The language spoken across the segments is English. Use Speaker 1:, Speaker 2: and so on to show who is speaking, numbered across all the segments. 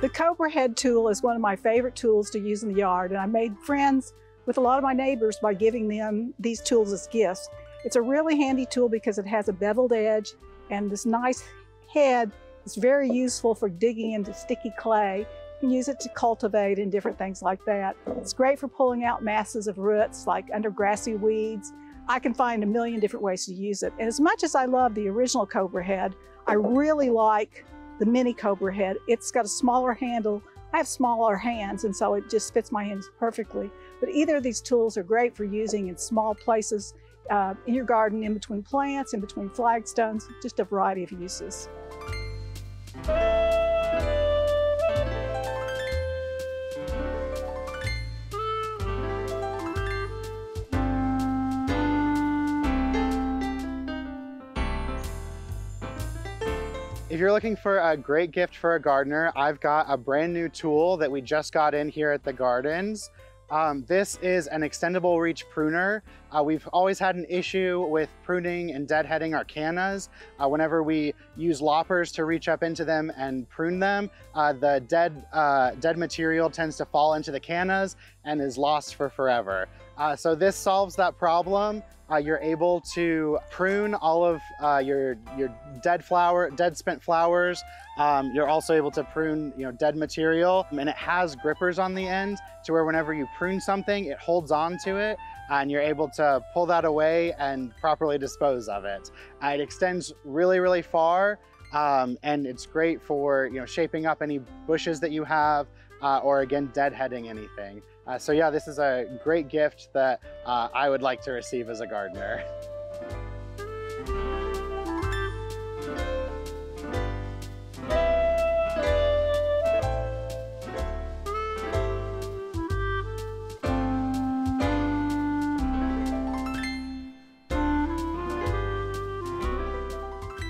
Speaker 1: The Cobra Head tool is one of my favorite tools to use in the yard, and I made friends with a lot of my neighbors by giving them these tools as gifts. It's a really handy tool because it has a beveled edge and this nice head. It's very useful for digging into sticky clay. You can use it to cultivate and different things like that. It's great for pulling out masses of roots like under grassy weeds. I can find a million different ways to use it. And as much as I love the original Cobra Head, I really like the mini Cobra Head. It's got a smaller handle. I have smaller hands, and so it just fits my hands perfectly. But either of these tools are great for using in small places in your garden, in between plants, in between flagstones, just a variety of uses.
Speaker 2: If you're looking for a great gift for a gardener, I've got a brand new tool that we just got in here at the gardens. This is an extendable reach pruner. We've always had an issue with pruning and deadheading our cannas. Whenever we use loppers to reach up into them and prune them, the dead material tends to fall into the cannas and is lost for forever. So this solves that problem. You're able to prune all of your dead spent flowers. You're also able to prune, dead material, and it has grippers on the end to where whenever you prune something, it holds on to it, and you're able to pull that away and properly dispose of it. It extends really, really far, and it's great for shaping up any bushes that you have, or again, deadheading anything. So yeah, this is a great gift that I would like to receive as a gardener.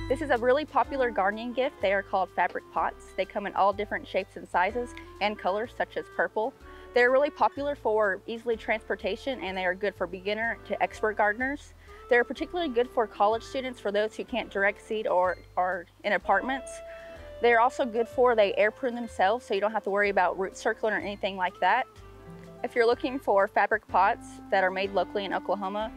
Speaker 3: This is a really popular gardening gift. They are called fabric pots. They come in all different shapes and sizes and colors, such as purple. They're really popular for easily transportation, and they are good for beginner to expert gardeners. They're particularly good for college students, for those who can't direct seed or are in apartments. They're also good they air prune themselves, so you don't have to worry about root circling or anything like that. If you're looking for fabric pots that are made locally in Oklahoma,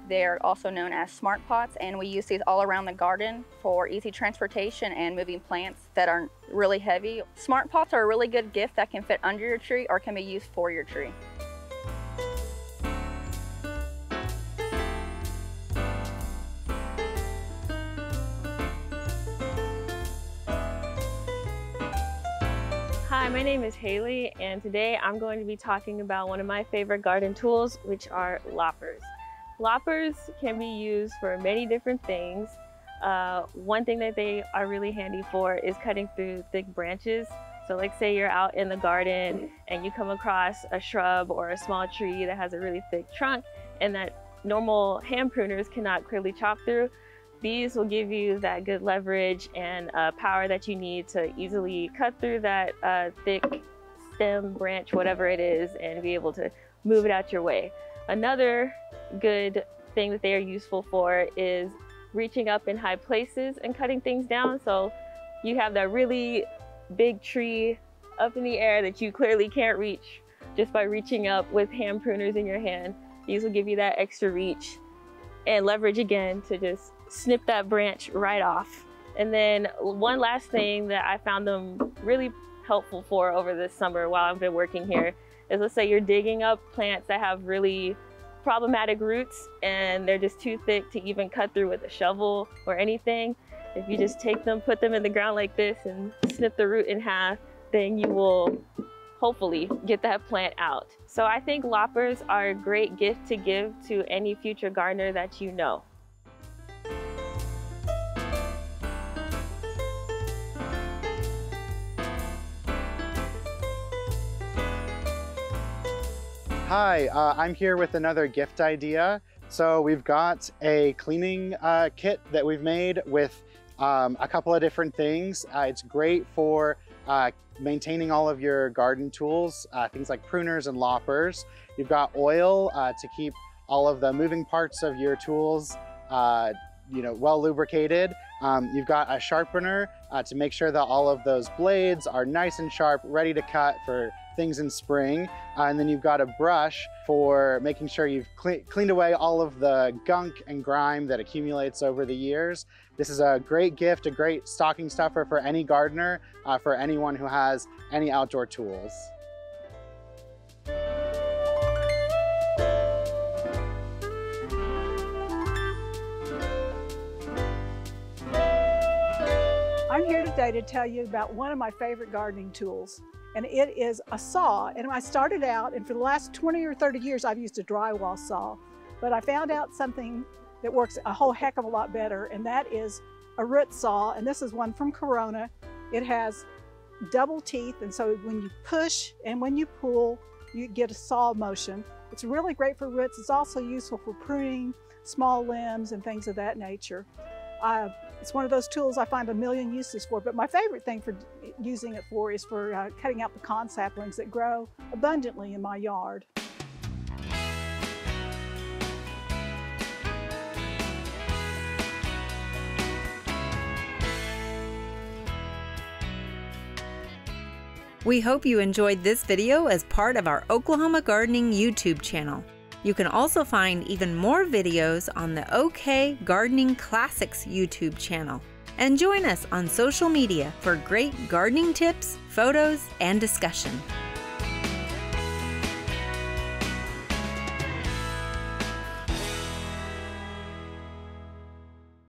Speaker 3: they're also known as smart pots, and we use these all around the garden for easy transportation and moving plants that aren't really heavy. Smart pots are a really good gift that can fit under your tree or can be used for your tree.
Speaker 4: Hi, my name is Haley, and today I'm going to be talking about one of my favorite garden tools, which are loppers. Loppers can be used for many different things. One thing that they are really handy for is cutting through thick branches. So like say you're out in the garden and you come across a shrub or a small tree that has a really thick trunk and that normal hand pruners cannot clearly chop through. These will give you that good leverage and power that you need to easily cut through that thick stem, branch, whatever it is, and be able to move it out your way. Another good thing that they are useful for is reaching up in high places and cutting things down. So you have that really big tree up in the air that you clearly can't reach just by reaching up with hand pruners in your hand. These will give you that extra reach and leverage again to just snip that branch right off. And then one last thing that I found them really helpful for over this summer while I've been working here is, let's say you're digging up plants that have really problematic roots and they're just too thick to even cut through with a shovel or anything. If you just take them, put them in the ground like this and snip the root in half, then you will hopefully get that plant out. So I think loppers are a great gift to give to any future gardener that you know.
Speaker 2: Hi, I'm here with another gift idea. So we've got a cleaning kit that we've made with a couple of different things. It's great for maintaining all of your garden tools, things like pruners and loppers. You've got oil to keep all of the moving parts of your tools well lubricated. You've got a sharpener to make sure that all of those blades are nice and sharp, ready to cut for things in spring. And then you've got a brush for making sure you've cleaned away all of the gunk and grime that accumulates over the years. This is a great gift, a great stocking stuffer for any gardener, for anyone who has any outdoor tools.
Speaker 1: I'm here today to tell you about one of my favorite gardening tools, and it is a saw. And I started out, and for the last 20 or 30 years, I've used a drywall saw, but I found out something that works a whole heck of a lot better, and that is a root saw. And this is one from Corona. It has double teeth, and so when you push and when you pull, you get a saw motion. It's really great for roots. It's also useful for pruning small limbs and things of that nature. It's one of those tools I find a million uses for, but my favorite thing for using it for is for cutting out the con saplings that grow abundantly in my yard.
Speaker 5: We hope you enjoyed this video as part of our Oklahoma Gardening YouTube channel. You can also find even more videos on the OK Gardening Classics YouTube channel. And join us on social media for great gardening tips, photos, and discussion.